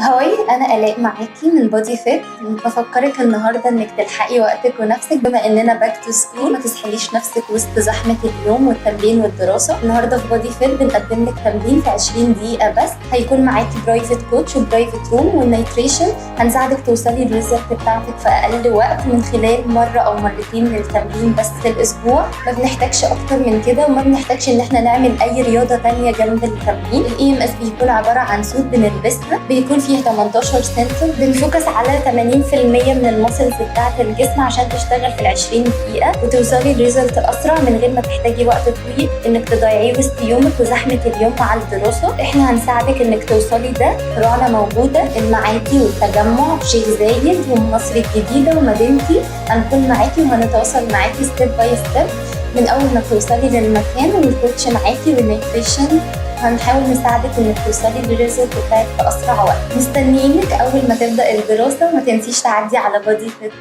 هاي، أنا آلاء معاكي من بودي فيت. بفكرك النهاردة إنك تلحقي وقتك ونفسك، بما إننا باك تو سكول. ما تسحليش نفسك وسط زحمة اليوم والتمرين والدراسة. النهاردة في بودي فيت بنقدم لك تمرين في 20 دقيقة بس. هيكون معاكي برايفت كوتش وبرايفت روم والنيتريشن. هنساعدك توصلي للريزلت بتاعتك في أقل وقت من خلال مرة أو مرتين من التمرين بس في الأسبوع. ما بنحتاجش أكتر من كده، وما بنحتاجش إن احنا نعمل أي رياضة تانية جنب التمرين. EMS بيكون عبارة عن سوت بنلبسها، بيكون فيه 18 سنسور. بنفوكس على 80% من المسلز بتاعة الجسم عشان تشتغل في 20 دقيقة وتوصلي لريزلت أسرع من غير ما تحتاجي وقت طويل إنك تضيعيه وسط يومك وزحمة اليوم مع الدراسة. إحنا هنساعدك إنك توصلي ده. فروعنا موجودة المعادي والتجمع وشيخ زايد ومصر الجديدة ومدينتي. هنكون معاكي وهنتواصل معاكي ستيب باي ستيب من أول ما توصلي للمكان، والكوتش معاكي والنيوتريشن. هنحاول نساعدك انك توصلي للريزلت بتاعك في اسرع وقت. مستنيينك اول ما تبدا الدراسه. ما تنسيش تعدي على بودي فيت.